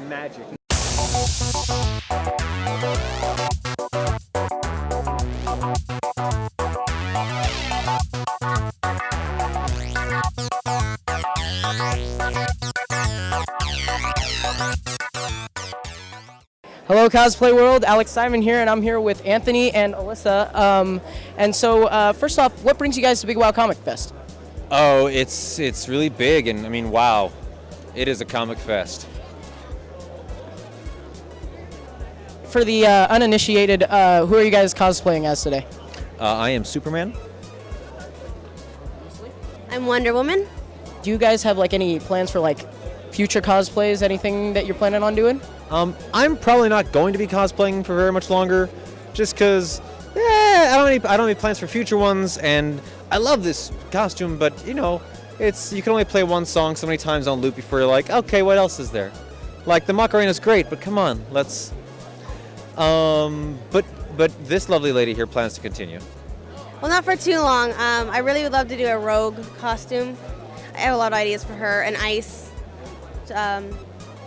magic. Hello, Cosplay World. Alex Simon here, and I'm here with Anthony and Alyssa. First off, what brings you guys to Big Wow Comicfest? Oh, it's really big, and I mean, wow, it is a comic fest. For the uninitiated, who are you guys cosplaying as today? I am Superman. I'm Wonder Woman. Do you guys have like any plans for like future cosplays? Anything that you're planning on doing? I'm probably not going to be cosplaying for very much longer, just because I don't have any plans for future ones, and I love this costume, but you know, you can only play one song so many times on loop before you're like, okay, what else is there? Like the Macarena's great, but come on, let's. But this lovely lady here plans to continue. Well, not for too long. I really would love to do a rogue costume. I have a lot of ideas for her and Ice.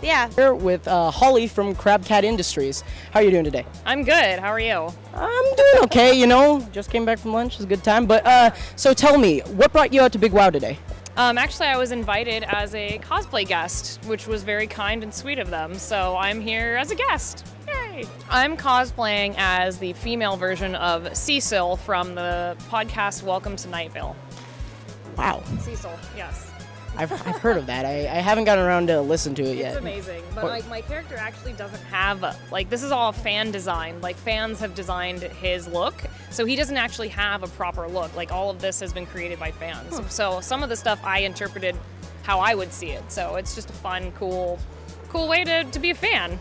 Yeah. Here with Holly from Crab Cat Industries. How are you doing today? I'm good. How are you? I'm doing okay, you know. Just came back from lunch. It was a good time. But so tell me, what brought you out to Big Wow today? Actually, I was invited as a cosplay guest, which was very kind and sweet of them. So I'm here as a guest. Yay! I'm cosplaying as the female version of Cecil from the podcast Welcome to Nightville. Wow. Cecil, yes. I've heard of that. I haven't gotten around to listen to it yet. It's amazing. But like my character actually doesn't have this is all fan design. Like fans have designed his look. So he doesn't actually have a proper look. Like all of this has been created by fans. So some of the stuff I interpreted how I would see it. So it's just a fun, cool way to be a fan.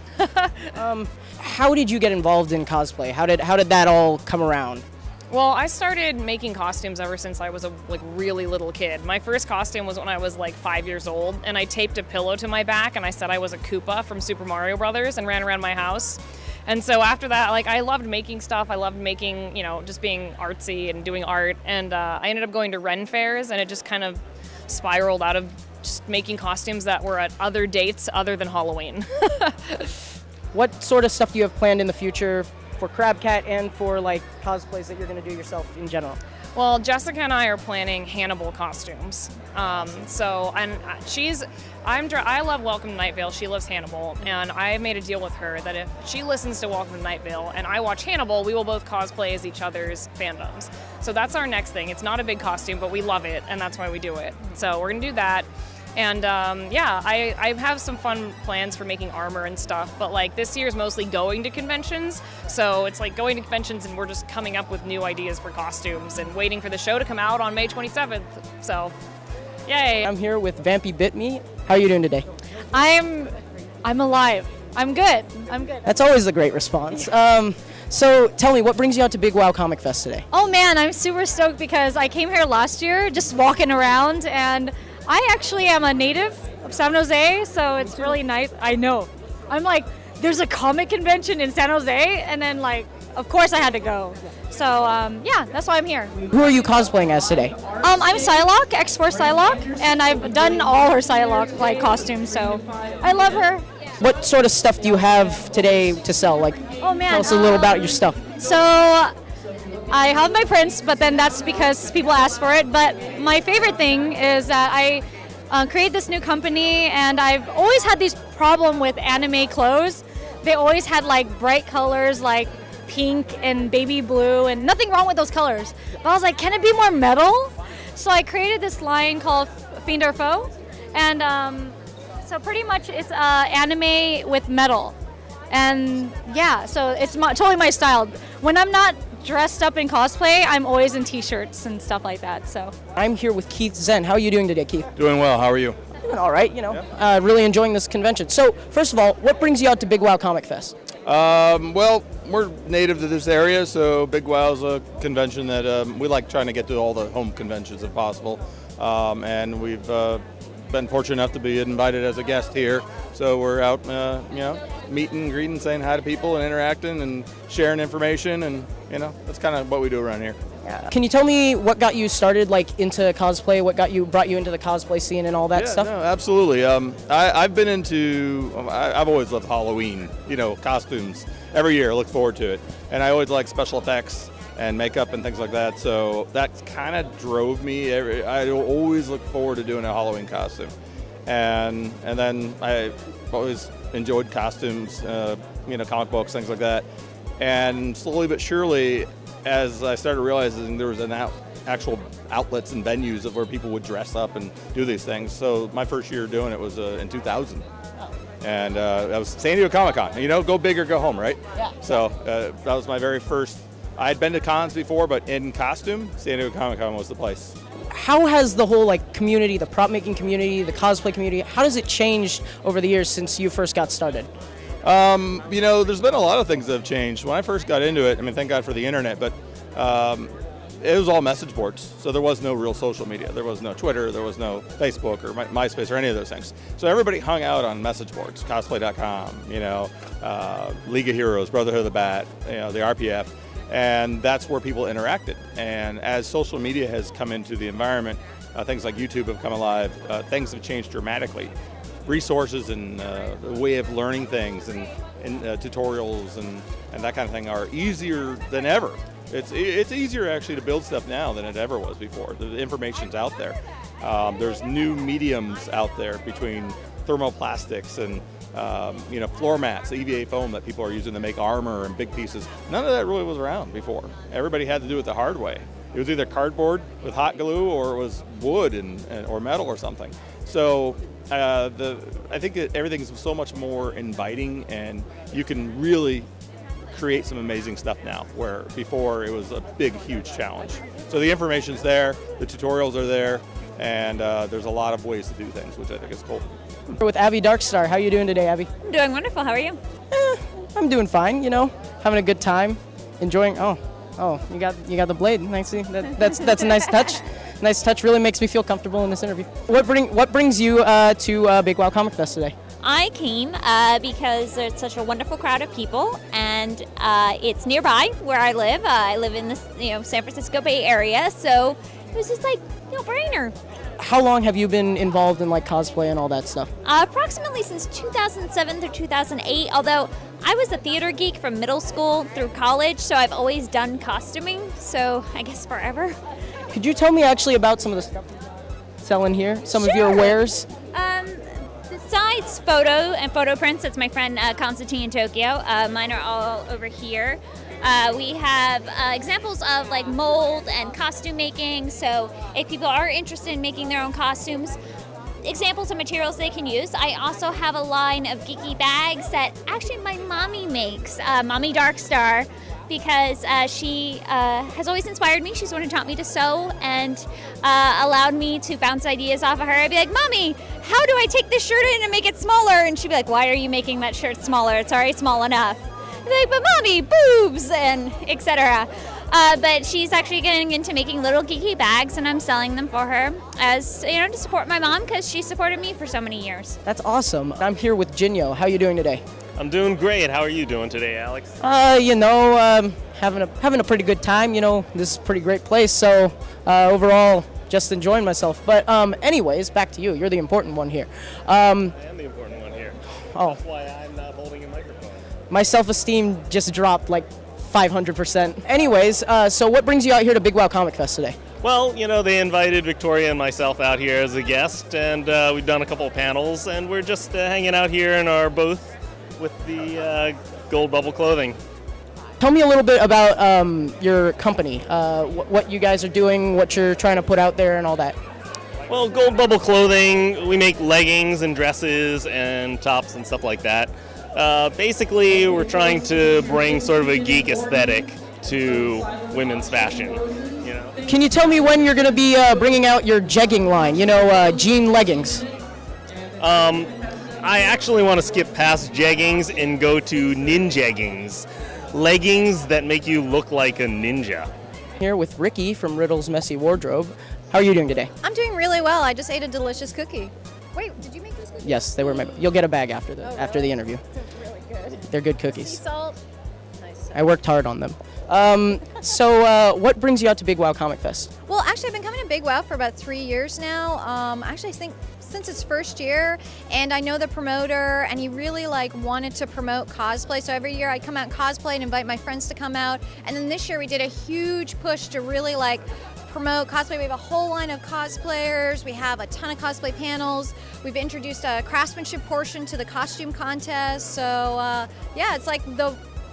How did you get involved in cosplay? How did that all come around? Well, I started making costumes ever since I was a really little kid. My first costume was when I was 5 years old, and I taped a pillow to my back and I said I was a Koopa from Super Mario Brothers and ran around my house. And so after that, I loved making stuff. I loved making, just being artsy and doing art. And I ended up going to Ren fairs, and it just kind of spiraled out of just making costumes that were at other dates other than Halloween. What sort of stuff do you have planned in the future for Crab Cat and for cosplays that you're going to do yourself in general? Well, Jessica and I are planning Hannibal costumes. I love Welcome to Night Vale. She loves Hannibal, and I made a deal with her that if she listens to Welcome to Night Vale and I watch Hannibal, we will both cosplay as each other's fandoms. So that's our next thing. It's not a big costume, but we love it, and that's why we do it. So we're gonna do that. And I have some fun plans for making armor and stuff, but this year is mostly going to conventions. So it's going to conventions, and we're just coming up with new ideas for costumes and waiting for the show to come out on May 27th. So, yay! I'm here with Vampy Bit Me. How are you doing today? I'm alive. I'm good. That's always a great response. So tell me, what brings you out to Big Wow Comicfest today? Oh man, I'm super stoked because I came here last year just walking around, and I actually am a native of San Jose, so it's really nice. I know. I'm there's a comic convention in San Jose, and then of course I had to go. So that's why I'm here. Who are you cosplaying as today? I'm Psylocke, X-Force Psylocke, and I've done all her Psylocke costumes, so I love her. What sort of stuff do you have today to sell? Oh man, tell us a little about your stuff. So I have my prints, but then that's because people ask for it. But my favorite thing is that I created this new company, and I've always had this problem with anime clothes. They always had bright colors like pink and baby blue, and nothing wrong with those colors. But I was like, can it be more metal? So I created this line called Fiend or Foe, and so pretty much it's anime with metal. And yeah, so it's totally my style. When I'm not dressed up in cosplay, I'm always in t-shirts and stuff like that. So I'm here with Keith Zen. How are you doing today, Keith? Doing well. How are you? Doing all right, really enjoying this convention. So first of all, what brings you out to Big Wow Comicfest? Well, we're native to this area, so Big Wow is a convention that we like trying to get to all the home conventions if possible. And we've been fortunate enough to be invited as a guest here. So we're out, meeting, greeting, saying hi to people and interacting and sharing information, and that's kind of what we do around here. Yeah. Can you tell me what got you started, like, into cosplay? What brought you into the cosplay scene and all that stuff? No, absolutely. I've been into. I've always loved Halloween. Costumes. Every year, I look forward to it, and I always like special effects and makeup and things like that. So that kind of drove me. I always look forward to doing a Halloween costume, and then I always enjoyed costumes. Comic books, things like that, and slowly but surely, as I started realizing there was actual outlets and venues of where people would dress up and do these things. So my first year doing it was in 2000. And that was San Diego Comic-Con. Go big or go home, right? Yeah. So that was my very first. I had been to cons before, but in costume, San Diego Comic-Con was the place. How has the whole community, the prop making community, the cosplay community, how has it changed over the years since you first got started? There's been a lot of things that have changed. When I first got into it, thank God for the internet, but it was all message boards. So there was no real social media. There was no Twitter, there was no Facebook or MySpace or any of those things. So everybody hung out on message boards, cosplay.com, League of Heroes, Brotherhood of the Bat, the RPF, and that's where people interacted. And as social media has come into the environment, things like YouTube have come alive, things have changed dramatically. Resources and the way of learning things and tutorials and that kind of thing are easier than ever. It's easier actually to build stuff now than it ever was before. The information's out there. There's new mediums out there between thermoplastics and floor mats, EVA foam that people are using to make armor and big pieces. None of that really was around before. Everybody had to do it the hard way. It was either cardboard with hot glue or it was wood or metal or something. So I think that everything's so much more inviting, and you can really create some amazing stuff now, where before it was a big, huge challenge. So the information's there, the tutorials are there, and there's a lot of ways to do things, which I think is cool. With Abby Darkstar, how are you doing today, Abby? I'm doing wonderful. How are you? I'm doing fine, having a good time, enjoying. Oh, you got the blade. Nice. That's a nice touch. Nice touch. Really makes me feel comfortable in this interview. What brings you to Big Wow Comicfest today? I came because there's such a wonderful crowd of people, and it's nearby where I live. I live in the San Francisco Bay Area, so it was just no-brainer. How long have you been involved in cosplay and all that stuff? Approximately since 2007 through 2008, although I was a theater geek from middle school through college, so I've always done costuming, so I guess forever. Could you tell me actually about some of the stuff you're selling here? Some of your wares? Besides photo and photo prints, that's my friend Constantine in Tokyo. Mine are all over here. We have examples of mold and costume making, so if people are interested in making their own costumes, examples of materials they can use. I also have a line of geeky bags that actually my mommy makes, Mommy Darkstar, because she has always inspired me. She's the one who taught me to sew and allowed me to bounce ideas off of her. I'd be like, Mommy, how do I take this shirt in and make it smaller? And she'd be like, why are you making that shirt smaller? It's already small enough. I'd be like, but Mommy, boobs, and etc. But she's actually getting into making little geeky bags, and I'm selling them for her as, to support my mom, because she supported me for so many years. That's awesome. I'm here with Jinyo. How are you doing today? I'm doing great. How are you doing today, Alex? Having a pretty good time. This is a pretty great place. So overall, just enjoying myself. But anyways, back to you. You're the important one here. I am the important one here. Oh. That's why I'm not holding a microphone. My self-esteem just dropped 500%. Anyways, so what brings you out here to Big Wow Comicfest today? Well, they invited Victoria and myself out here as a guest, and we've done a couple of panels, and we're just hanging out here in our booth with the gold bubble clothing. Tell me a little bit about your company, what you guys are doing, what you're trying to put out there and all that. Well, Gold Bubble Clothing, we make leggings and dresses and tops and stuff like that. Basically, we're trying to bring sort of a geek aesthetic to women's fashion. Can you tell me when you're going to be bringing out your jegging line, jean leggings? I actually want to skip past jeggings and go to ninjeggings, leggings that make you look like a ninja. Here with Ricky from Riddle's Messy Wardrobe. How are you doing today? I'm doing really well. I just ate a delicious cookie. Wait, did you make those cookies? Yes, they were made. You'll get a bag after the interview. They're really good. They're good cookies. Sea salt. Nice. I worked hard on them. So what brings you out to Big Wow Comicfest? Well, actually, I've been coming to Big Wow for about 3 years now. Actually, I think since its first year, and I know the promoter, and he really wanted to promote cosplay. So every year I come out and cosplay and invite my friends to come out. And then this year we did a huge push to really promote cosplay. We have a whole line of cosplayers. We have a ton of cosplay panels. We've introduced a craftsmanship portion to the costume contest. So yeah, it's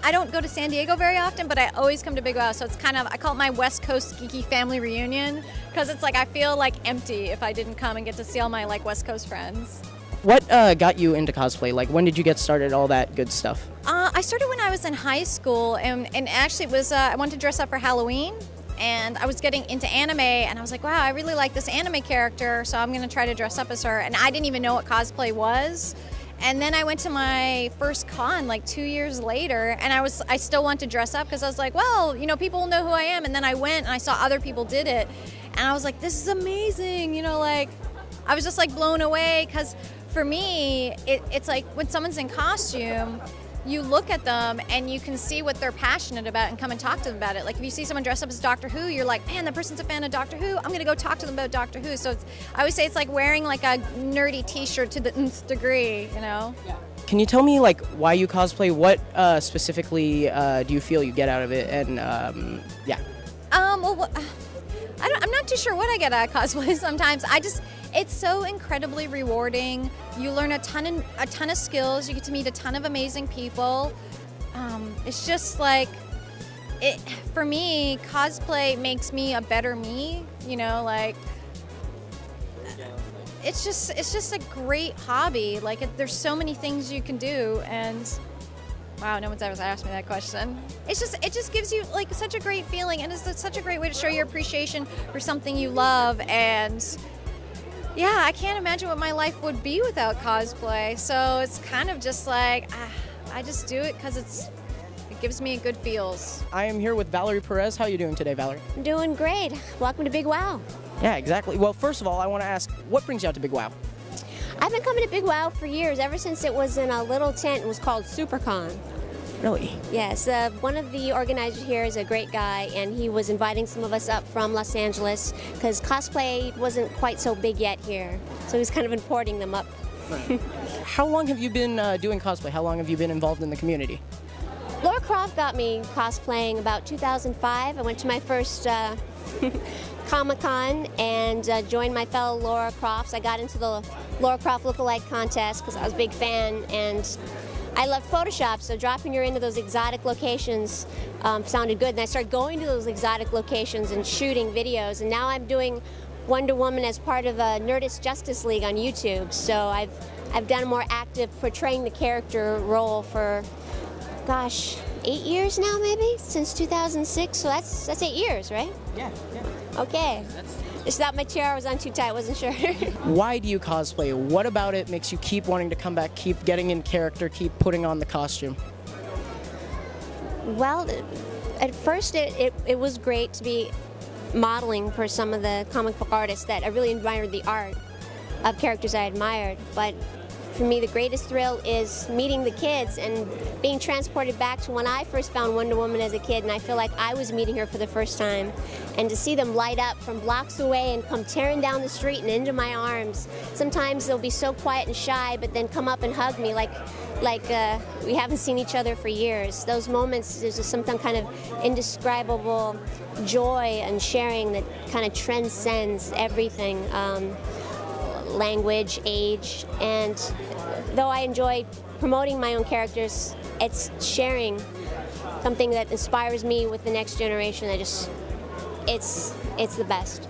I don't go to San Diego very often, but I always come to Big Wow. So it's I call it my West Coast geeky family reunion, because it's I feel empty if I didn't come and get to see all my West Coast friends. What got you into cosplay? When did you get started, all that good stuff? I started when I was in high school, and actually it was, I wanted to dress up for Halloween. And I was getting into anime, and I was like, wow, I really like this anime character, so I'm gonna try to dress up as her. And I didn't even know what cosplay was. And then I went to my first con 2 years later, and I still wanted to dress up because I was like, well, people will know who I am. And then I went and I saw other people did it, and I was like, this is amazing. I was just blown away, because for me, it's when someone's in costume, you look at them and you can see what they're passionate about and come and talk to them about it. If you see someone dressed up as Doctor Who, you're like, man, that person's a fan of Doctor Who. I'm gonna go talk to them about Doctor Who. So I always say it's like wearing a nerdy T-shirt to the nth degree, Yeah. Can you tell me why you cosplay? What specifically do you feel you get out of it? And yeah. Well, I'm not too sure what I get out of cosplay sometimes. It's so incredibly rewarding. You learn a ton of skills. You get to meet a ton of amazing people. It's just for me, cosplay makes me a better me. It's just a great hobby. There's so many things you can do, and wow, no one's ever asked me that question. It just gives you such a great feeling, and it's such a great way to show your appreciation for something you love. And yeah, I can't imagine what my life would be without cosplay. So it's kind of just I just do it because it gives me good feels. I am here with Valerie Perez. How are you doing today, Valerie? I'm doing great. Welcome to Big Wow. Yeah, exactly. Well, first of all, I want to ask, what brings you out to Big Wow? I've been coming to Big Wow for years, ever since it was in a little tent. It was called SuperCon. Really? Yes. One of the organizers here is a great guy, and he was inviting some of us up from Los Angeles because cosplay wasn't quite so big yet here. So he was kind of importing them up. Right. How long have you been doing cosplay? How long have you been involved in the community? Laura Croft got me cosplaying about 2005. I went to my first Comic-Con and joined my fellow Laura Crofts. I got into the Laura Croft lookalike contest because I was a big fan, and I love Photoshop, so dropping her into those exotic locations sounded good. And I started going to those exotic locations and shooting videos, and now I'm doing Wonder Woman as part of a Nerdist Justice League on YouTube. So I've done a more active portraying the character role for, gosh, 8 years now, maybe, since 2006. So that's 8 years, right? Yeah. Okay. Just thought my tiara was on too tight, wasn't sure. Why do you cosplay? What about it makes you keep wanting to come back, keep getting in character, keep putting on the costume? Well, at first it was great to be modeling for some of the comic book artists that I really admired the art of characters I admired. But for me, the greatest thrill is meeting the kids and being transported back to when I first found Wonder Woman as a kid, and I feel like I was meeting her for the first time. And to see them light up from blocks away and come tearing down the street and into my arms. Sometimes they'll be so quiet and shy, but then come up and hug me like we haven't seen each other for years. Those moments, there's just something kind of indescribable joy and sharing that kind of transcends everything. Language, age, and though I enjoy promoting my own characters, it's sharing something that inspires me with the next generation. It's the best.